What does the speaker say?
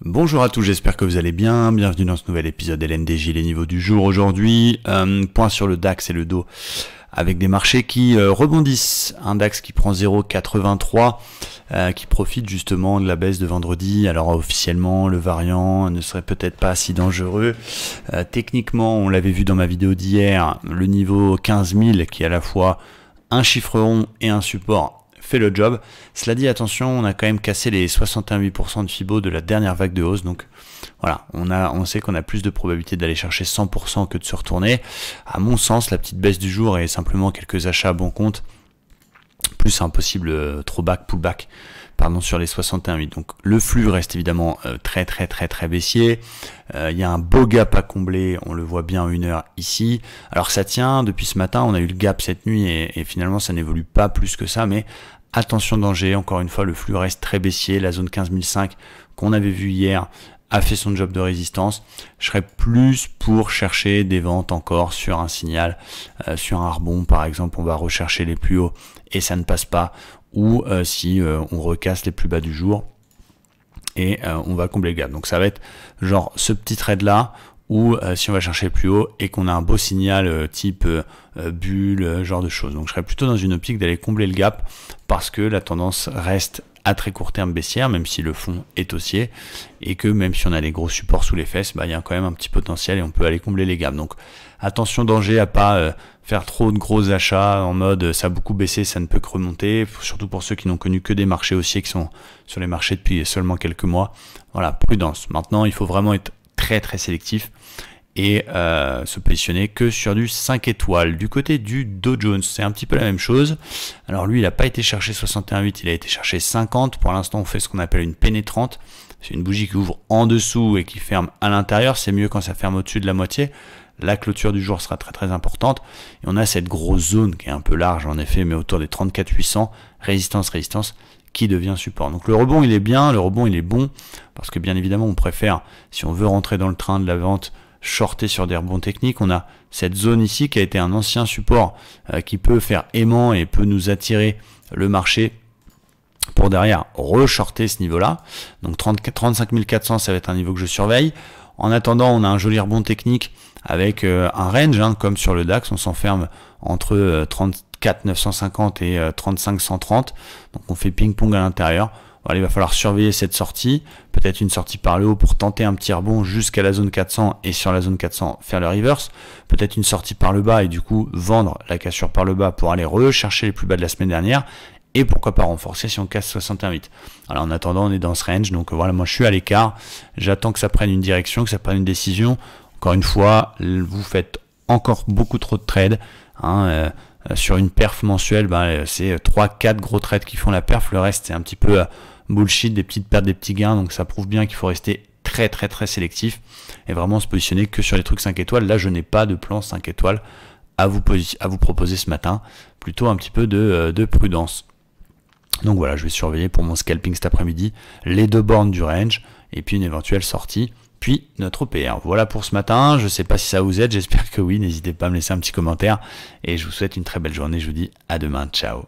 Bonjour à tous, j'espère que vous allez bien. Bienvenue dans ce nouvel épisode LNDJ, les niveaux du jour aujourd'hui. Point sur le DAX et le dos avec des marchés qui rebondissent. Un DAX qui prend 0,83, qui profite justement de la baisse de vendredi. Alors officiellement, le variant ne serait peut-être pas si dangereux. Techniquement, on l'avait vu dans ma vidéo d'hier, le niveau 15 000 qui est à la fois un chiffre rond et un support fait le job. Cela dit, attention, on a quand même cassé les 61,8% de Fibo de la dernière vague de hausse. Donc voilà, on sait qu'on a plus de probabilité d'aller chercher 100% que de se retourner. À mon sens, la petite baisse du jour est simplement quelques achats à bon compte, plus un possible throwback, pullback, pardon, sur les 61,8. Donc le flux reste évidemment très baissier. Il y a un beau gap à combler, on le voit bien en 1 heure ici. Alors ça tient, depuis ce matin, on a eu le gap cette nuit et finalement ça n'évolue pas plus que ça, mais attention danger, encore une fois, le flux reste très baissier. La zone 15 005 qu'on avait vu hier a fait son job de résistance. Je serais plus pour chercher des ventes encore sur un signal, sur un rebond par exemple, on va rechercher les plus hauts et ça ne passe pas, ou si on recasse les plus bas du jour et on va combler le gap. Donc ça va être genre ce petit trade là, ou si on va chercher le plus haut et qu'on a un beau signal type bulle, genre de choses. Donc je serais plutôt dans une optique d'aller combler le gap parce que la tendance reste à très court terme baissière, même si le fond est haussier, et que même si on a les gros supports sous les fesses, il y a quand même un petit potentiel et on peut aller combler les gaps. Donc attention danger à pas faire trop de gros achats en mode ça a beaucoup baissé, ça ne peut que remonter, surtout pour ceux qui n'ont connu que des marchés haussiers, qui sont sur les marchés depuis seulement quelques mois. Voilà, prudence. Maintenant, il faut vraiment être très sélectif et se positionner que sur du 5 étoiles. Du côté du Dow Jones, c'est un petit peu la même chose. Alors lui, il n'a pas été chercher 61,8, il a été chercher 50. Pour l'instant, on fait ce qu'on appelle une pénétrante. C'est une bougie qui ouvre en dessous et qui ferme à l'intérieur. C'est mieux quand ça ferme au-dessus de la moitié. La clôture du jour sera très importante. Et on a cette grosse zone qui est un peu large en effet, mais autour des 34 800, résistance, qui devient support. Donc le rebond il est bien, le rebond il est bon, parce que bien évidemment on préfère, si on veut rentrer dans le train de la vente, shorter sur des rebonds techniques. On a cette zone ici qui a été un ancien support qui peut faire aimant et peut nous attirer le marché pour derrière re-shorter ce niveau là. Donc 35 400, ça va être un niveau que je surveille. En attendant, on a un joli rebond technique avec un range, comme sur le DAX, on s'enferme entre 34 950 et 35 130. Donc on fait ping-pong à l'intérieur. Voilà, il va falloir surveiller cette sortie, peut-être une sortie par le haut pour tenter un petit rebond jusqu'à la zone 400 et sur la zone 400 faire le reverse, peut-être une sortie par le bas et du coup vendre la cassure par le bas pour aller rechercher les plus bas de la semaine dernière, et pourquoi pas renforcer si on casse 61,8. Alors en attendant, on est dans ce range, donc voilà, moi je suis à l'écart, j'attends que ça prenne une direction, que ça prenne une décision. Encore une fois, vous faites encore beaucoup trop de trades, sur une perf mensuelle, c'est 3-4 gros trades qui font la perf, le reste c'est un petit peu bullshit, des petites pertes, des petits gains, donc ça prouve bien qu'il faut rester très sélectif et vraiment se positionner que sur les trucs 5 étoiles. Là je n'ai pas de plan 5 étoiles à vous proposer ce matin, plutôt un petit peu de prudence. Donc voilà, je vais surveiller pour mon scalping cet après-midi les deux bornes du range et puis une éventuelle sortie, puis notre OPR. Voilà pour ce matin, je ne sais pas si ça vous aide, j'espère que oui, n'hésitez pas à me laisser un petit commentaire et je vous souhaite une très belle journée, je vous dis à demain, ciao.